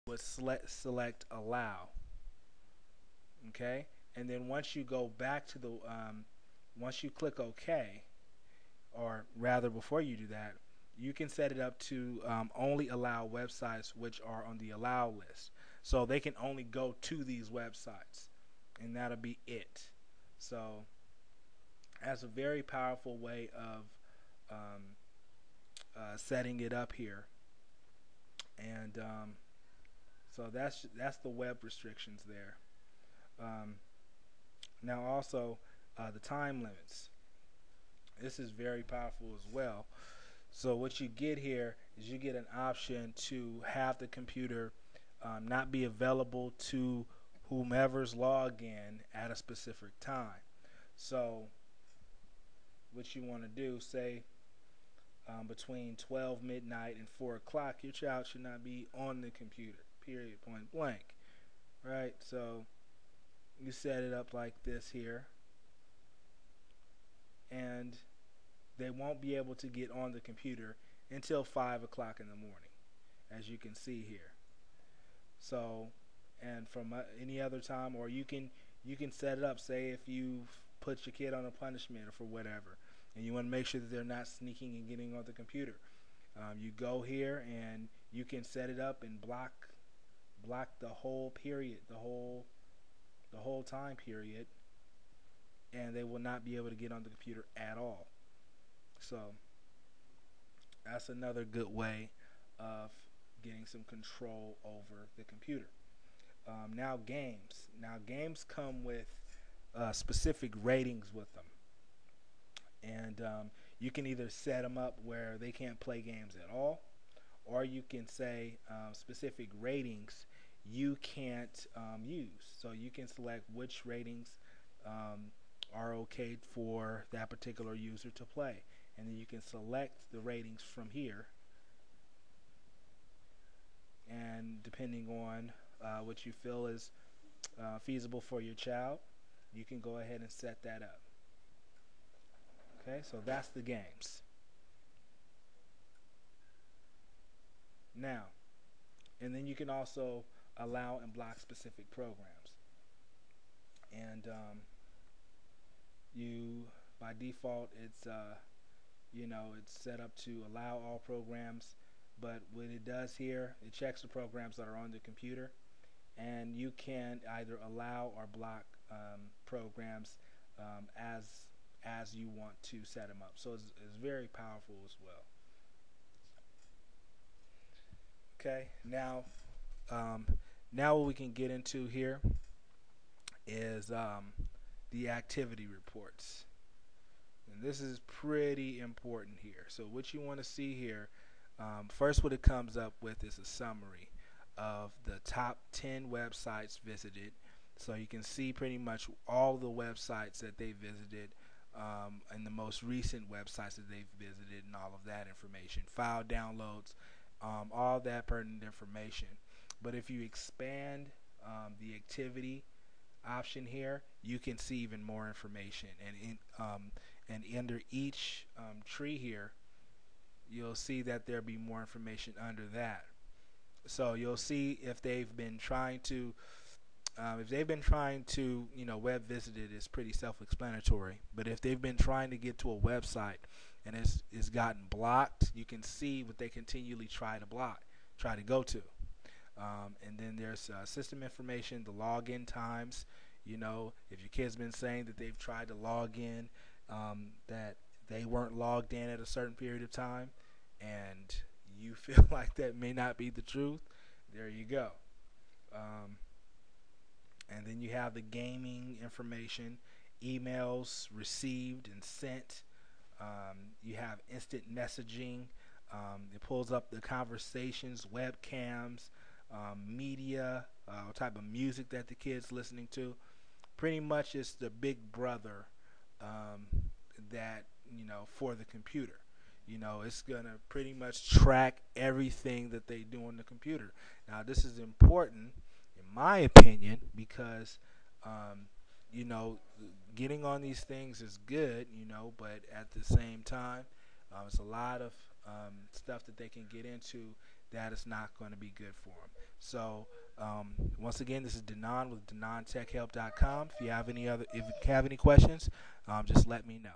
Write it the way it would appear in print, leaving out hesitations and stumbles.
would select allow. Okay, and then once you go back to the once you click OK, or rather before you do that, you can set it up to only allow websites which are on the allow list. So they can only go to these websites, and that'll be it. So that's a very powerful way of um, setting it up here, and so that's the web restrictions there. Um, Now also the time limits. This is very powerful as well. So what you get here is you get an option to have the computer not be available to whomever's login at a specific time. So what you want to do, say between 12 midnight and 4 o'clock, your child should not be on the computer, period, point blank. Right? So you set it up like this here, and they won't be able to get on the computer until 5 o'clock in the morning, as you can see here. So, and from any other time, or you can set it up. Say if you put your kid on a punishment or for whatever, and you want to make sure that they're not sneaking and getting on the computer, you go here and you can set it up and block the whole period, the whole time period, and they will not be able to get on the computer at all. So that's another good way of getting some control over the computer. Now games. Now games come with specific ratings with them, and you can either set them up where they can't play games at all, or you can say specific ratings you can't use. So you can select which ratings um, are okay for that particular user to play, and then you can select the ratings from here, and depending on what you feel is feasible for your child, you can go ahead and set that up. Okay, so that's the games. Now, and then you can also allow and block specific programs. And you, by default, it's set up to allow all programs. But what it does here, it checks the programs that are on the computer, and you can either allow or block programs as you want to set them up. So it's very powerful as well. Okay, um, now what we can get into here is the activity reports. And this is pretty important here. So what you want to see here, first what it comes up with is a summary of the top 10 websites visited. So you can see pretty much all the websites that they visited, and the most recent websites that they've visited, and all of that information, file downloads, all that pertinent information. But if you expand the activity option here, you can see even more information. And under each tree here, you'll see that there'll be more information under that. So you'll see if they've been trying to, web visit it is pretty self-explanatory. But if they've been trying to get to a website and it's gotten blocked, you can see what they continually try to go to. And then there's system information, the login times. If your kid's been saying that they've tried to log in, that they weren't logged in at a certain period of time, and you feel like that may not be the truth, there you go. Um, and then you have the gaming information, emails received and sent. You have instant messaging. It pulls up the conversations, webcams, media, what type of music that the kid's listening to. Pretty much it's the big brother um, that, for the computer. It's going to pretty much track everything that they do on the computer. Now, this is important, in my opinion, because, you know, getting on these things is good, but at the same time, it's a lot of stuff that they can get into that is not going to be good for them. So once again, this is Denon with denontechhelp.com. If you have any questions, just let me know.